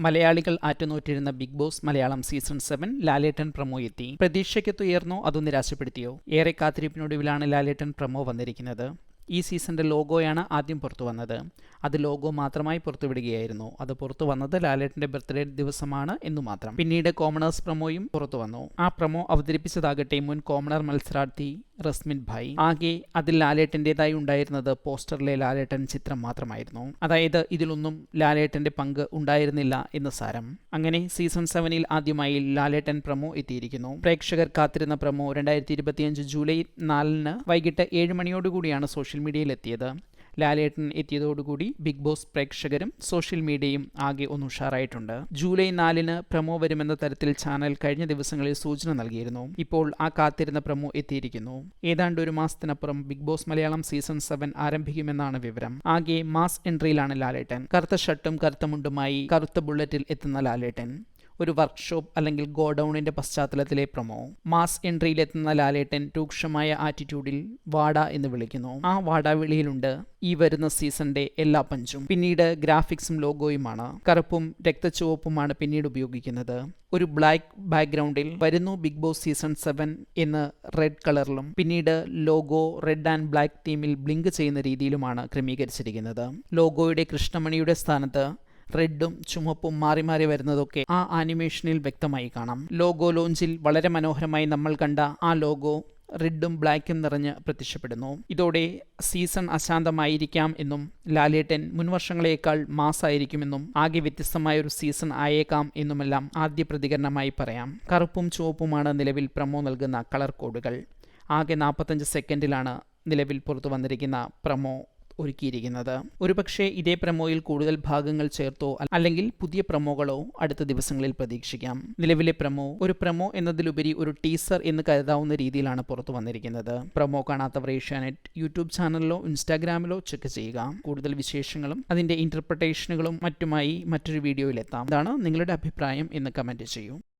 മലയാളികൾ ആറ്റുനോറ്റിരുന്ന big boss Malayalam season 7 ലാലേട്ടൻ promo എത്തി. പ്രതീക്ഷയ്ക്കൊത്തുയർന്നോ അതോ നിരാശപ്പെടുത്തിയോ? ഏറെ കാത്തിരിപ്പിനൊടുവിലാണ് ലാലേട്ടൻ പ്രമോ വന്നിരിക്കുന്നത്. ഈ സീസണിൻ്റെ ലോഗോയാണ് ആദ്യം പുറത്തു വന്നത്. അത് ലോഗോ മാത്രമായി പുറത്തുവിടുകയായിരുന്നു. അത് പുറത്തു വന്നത് ലാലേട്ടൻ്റെ ബർത്ത്ഡേ ദിവസമാണ് എന്നു മാത്രം. പിന്നീട് കോമണേഴ്സ് പ്രമോയും പുറത്തു വന്നു. ആ പ്രമോ അവതരിപ്പിച്ചതാകട്ടെ മുൻ കോമണർ മത്സരാർത്ഥി റസ്മിൻ ഭായ്. ആകെ അതിൽ ലാലേട്ടൻ്റെതായി ഉണ്ടായിരുന്നത് പോസ്റ്ററിലെ ലാലേട്ടൻ ചിത്രം മാത്രമായിരുന്നു. അതായത് ഇതിലൊന്നും ലാലേട്ടൻ്റെ പങ്ക് ഉണ്ടായിരുന്നില്ല എന്ന് സാരം. അങ്ങനെ സീസൺ 7 ആദ്യമായി ലാലേട്ടൻ പ്രമോ എത്തിയിരിക്കുന്നു. പ്രേക്ഷകർ കാത്തിരുന്ന പ്രമോ 2025 ജൂലൈ 4 വൈകിട്ട് 7 മണിയോടുകൂടിയാണ് സോഷ്യൽ മീഡിയയിൽ എത്തിയത്. ലാലേട്ടൻ എത്തിയതോടുകൂടി ബിഗ് ബോസ് പ്രേക്ഷകരും സോഷ്യൽ മീഡിയയും ആകെ ഒന്ന് ഉഷാറായിട്ടുണ്ട്. ജൂലൈ 4 പ്രമോ വരുമെന്ന തരത്തിൽ ചാനൽ കഴിഞ്ഞ ദിവസങ്ങളിൽ സൂചന നൽകിയിരുന്നു. ഇപ്പോൾ ആ കാത്തിരുന്ന പ്രമോ എത്തിയിരിക്കുന്നു. ഏതാണ്ട് ഒരു മാസത്തിനപ്പുറം ബിഗ് ബോസ് മലയാളം സീസൺ 7 ആരംഭിക്കുമെന്നാണ് വിവരം. ആകെ മാസ് എൻട്രിയിലാണ് ലാലേട്ടൻ. കറുത്ത ഷർട്ടും കറുത്ത മുണ്ടുമായി കറുത്ത ബുള്ളറ്റിൽ എത്തുന്ന ലാലേട്ടൻ. ഒരു വർക്ക്ഷോപ്പ് അല്ലെങ്കിൽ ഗോഡൌണിന്റെ പശ്ചാത്തലത്തിലെ പ്രമോ. മാസ് എൻട്രിയിലെത്തുന്ന ലാലേട്ടൻ രൂക്ഷമായ ആറ്റിറ്റ്യൂഡിൽ വാട എന്ന് വിളിക്കുന്നു. ആ വാടാവിളിയിലുണ്ട് ഈ വരുന്ന സീസണിന്റെ എല്ലാ പഞ്ചും. പിന്നീട് ഗ്രാഫിക്സും ലോഗോയുമാണ്. കറുപ്പും രക്തച്ചുവപ്പുമാണ് പിന്നീട് ഉപയോഗിക്കുന്നത്. ഒരു ബ്ലാക്ക് ബാക്ക്ഗ്രൗണ്ടിൽ വരുന്നു ബിഗ് ബോസ് സീസൺ 7 എന്ന് റെഡ് കളറിലും പിന്നീട് ലോഗോ റെഡ് ആൻഡ് ബ്ലാക്ക് തീമിൽ ബ്ലിങ്ക് ചെയ്യുന്ന രീതിയിലുമാണ് ക്രമീകരിച്ചിരിക്കുന്നത്. ലോഗോയുടെ കൃഷ്ണമണിയുടെ സ്ഥാനത്ത് റെഡും ചുമപ്പും മാറി മാറി വരുന്നതൊക്കെ ആ ആനിമേഷനിൽ വ്യക്തമായി കാണാം. ലോഗോ ലോഞ്ചിൽ വളരെ മനോഹരമായി നമ്മൾ കണ്ട ആ ലോഗോ റെഡും ബ്ലാക്കും നിറഞ്ഞ് പ്രത്യക്ഷപ്പെടുന്നു. ഇതോടെ സീസൺ അശാന്തമായിരിക്കാം എന്നും ലാലേട്ടൻ മുൻവർഷങ്ങളേക്കാൾ മാസായിരിക്കുമെന്നും ആകെ വ്യത്യസ്തമായ ഒരു സീസൺ ആയേക്കാം എന്നുമെല്ലാം ആദ്യ പ്രതികരണമായി പറയാം. കറുപ്പും ചുവപ്പുമാണ് നിലവിൽ പ്രമോ നൽകുന്ന കളർ കോഡുകൾ. ആകെ 45 സെക്കൻഡിലാണ് നിലവിൽ പുറത്തു വന്നിരിക്കുന്ന പ്രമോ ഒരുക്കിയിരിക്കുന്നത്. ഒരുപക്ഷെ ഇതേ പ്രമോയിൽ കൂടുതൽ ഭാഗങ്ങൾ ചേർത്തോ അല്ലെങ്കിൽ പുതിയ പ്രമോകളോ അടുത്ത ദിവസങ്ങളിൽ പ്രതീക്ഷിക്കാം. നിലവിലെ പ്രമോ ഒരു പ്രമോ എന്നതിലുപരി ഒരു ടീസർ എന്ന് കരുതാവുന്ന രീതിയിലാണ് പുറത്തു വന്നിരിക്കുന്നത്. പ്രമോ കാണാത്തവർ ഏഷ്യാനെറ്റ് യൂട്യൂബ് ചാനലിലോ ഇൻസ്റ്റാഗ്രാമിലോ ചെക്ക് ചെയ്യുക. കൂടുതൽ വിശേഷങ്ങളും അതിന്റെ ഇന്റർപ്രിട്ടേഷനുകളും മറ്റുമായി മറ്റൊരു വീഡിയോയിലെത്താം. ഇതാണ് നിങ്ങളുടെ അഭിപ്രായം എന്ന് കമന്റ് ചെയ്യൂ.